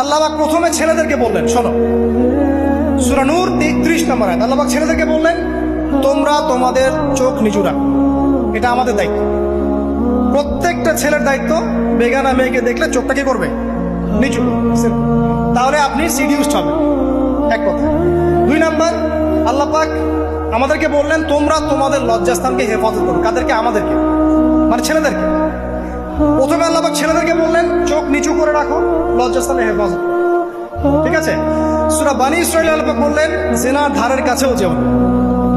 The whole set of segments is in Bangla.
আল্লাহ পাক প্রথমে ছেলেদেরকে বললেন, শোনো, সূরা নূর 33 নম্বর আয়াত। আল্লাহ পাক ছেলেদেরকে বললেন, তোমরা তোমাদের চোখ নিচু রাখো, এটা আমাদের দায়িত্ব। প্রত্যেকটা ছেলের দায়িত্ব বেগানা মেয়েকে দেখলে চোখটা কি করবে? নিচু। তাহলে আপনি সিডিউসড হবেন, এক কথা। 2 নাম্বার, আল্লাহ পাক আমাদেরকে বললেন, তোমরা তোমাদের লজ্জাস্থানকে হেফাজত করো। কাদেরকে? আমাদেরকে, মানে ছেলেদেরকে। প্রথমে আল্লাহ পাক ছেলেদেরকে বললেন, চোখ নিচু করে রাখো, লজ্জাস্থানে হেফাজত করো। ঠিক আছে? সূরা বানী ইসরাঈল আল্লাহ পাক বললেন, জিনার ধারের কাছেও যেও না,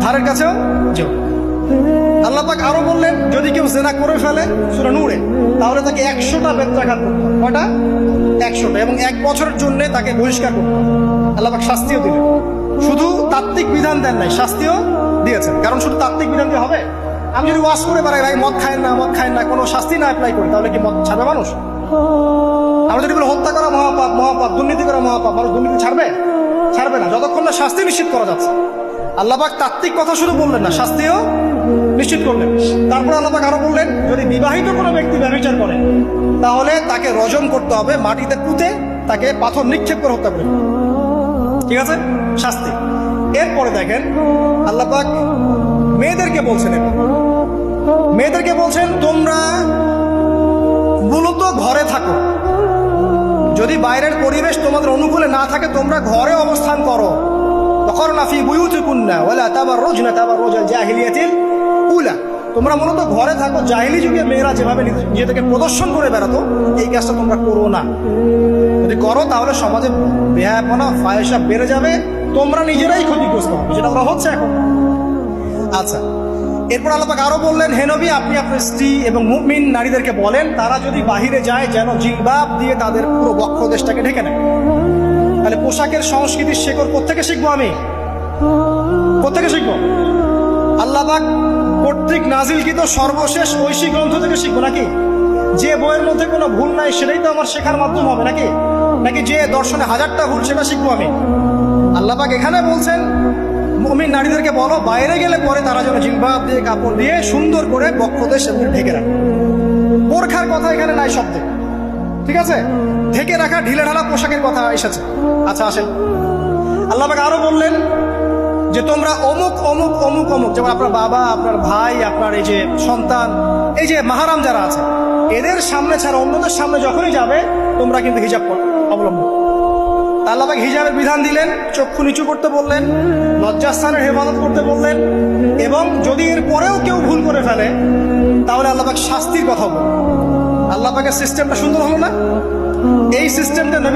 ধারের কাছেও যেও। আল্লাহ পাক আরো বললেন, যদি কেউ জিনা করে ফেলে, সূরা নূরে, তাহলে তাকে 100টা বেত্রাঘাত করতে হবে। কয়টা? 100টা, এবং 1 বছরের জন্য তাকে বহিষ্কার করতে হবে। আল্লাহ পাক শাস্তিও দিলেন, শুধু তাত্ত্বিক বিধান দেন নাই, শাস্তিও দিয়েছেন। কারণ শুধু তাত্ত্বিক বিধান দিয়ে হবে? আমি যদি ওয়াজ করে বেড়াই, ভাই মদ খায় না, মদ খায় না, কোনো শাস্তি না অ্যাপ্লাই করি, তাহলে কি মদ ছাড়বে মানুষ? আমরা যদি বলি হত্যা করা মহাপাপ, মহাপাপ, দুর্নীতি করা মহাপাপ, মানুষ দুর্নীতি ছাড়বে? ছাড়বে না, যতক্ষণ না শাস্তি নিশ্চিত করা যাচ্ছে। আল্লাহ পাক তাত্ত্বিক কথা শুধু বললেন না, শাস্তিও নিশ্চিত করলেন। তারপর আল্লাহ পাক আরো বললেন, যদি বিবাহিত কোনো ব্যক্তি ব্যভিচার করে, তাহলে তাকে রজম করতে হবে, মাটিতে পুঁতে তাকে পাথর নিক্ষেপ করে হত্যা করে। ঠিক আছে? শাস্তি। এরপরে দেখেন আল্লাহ পাক মেয়েদেরকে বলছেন, মেয়েদেরকে বলছেন, তোমরা মূলত ঘরে থাকো, যদি বাইরের পরিবেশ তোমাদের অনুকূলে না থাকে, তোমরা ঘরে অবস্থান করো। ওয়াকরনা ফি বুয়ুতিকুন্না ওয়ালা তাবাররুজনা তাবাররুজাল জাহিলিয়াতিল উলা। তোমরা মূলত ঘরে থাকো। জাহিলি যুগে মেয়েরা যেভাবে নিজেদেরকে প্রদর্শন করে বেড়াতো, এই কাজটা তোমরা করো না। যদি করো তাহলে সমাজে বেহায়াপনা, ফাহিশা বেড়ে যাবে, তোমরা নিজেরাই ক্ষতিগ্রস্ত হবে, যেটা ওরা হচ্ছে এখন। আচ্ছা, এরপর আল্লাহ পাক আরো বললেন, হে নবী, আপনি আপনার স্ত্রী এবং মুমিন নারীদেরকে বলেন, তারা যদি বাহিরে যায় যেন জিলবাব দিয়ে তাদের পুরো বক্ষ দেশটাকে ঢেকে নেয়। তাহলে পোশাকের সংস্কৃতির শেকড় কোত্থেকে শিখবো? আমি কোত্থেকে শিখবো? আল্লাহ পাক কর্তৃক নাজিলকৃত সর্বশেষ ঐশী গ্রন্থ থেকে শিখবো নাকি? যে বইয়ের মধ্যে কোনো ভুল নাই সেটাই তো আমার শেখার মাধ্যম হবে নাকি? নাকি যে দর্শনে 1000টা ভুল সেটা শিখবো আমি? আল্লাহ পাক এখানে বলছেন, মুমিন নারীদেরকে বলো, বাইরে গেলে পরে তারা যেন জিলবাব দিয়ে, কাপড় দিয়ে সুন্দর করে বক্ষদেশ ঢেকে রাখে। বোরখার কথা এখানে নাই শব্দে। ঠিক আছে? ঢেকে রাখা ঢিলে ঢালা পোশাকের কথা এসেছে। আচ্ছা, আসেন, আল্লাহ পাক আরো বললেন যে তোমরা অমুক অমুক অমুক অমুক, যেমন আপনার বাবা, আপনার ভাই, আপনার এই যে সন্তান, এই যে মাহারাম যারা আছে, এদের সামনে ছাড়া অন্যদের সামনে যখনই যাবে, তোমরা কিন্তু হিজাব অবলম্বন। আল্লাহ পাক হিজাবের বিধান দিলেন, চক্ষু নিচু করতে বললেন, লজ্জাস্থানের হেফাজত করতে বললেন, এবং যদি এর পরেও কেউ ভুল করে ফেলে তাহলে আল্লাহ পাক শাস্তির কথা বললেন। আল্লাহ পাকের সিস্টেমটা সুন্দর হলো না? এই সিস্টেমটা নবী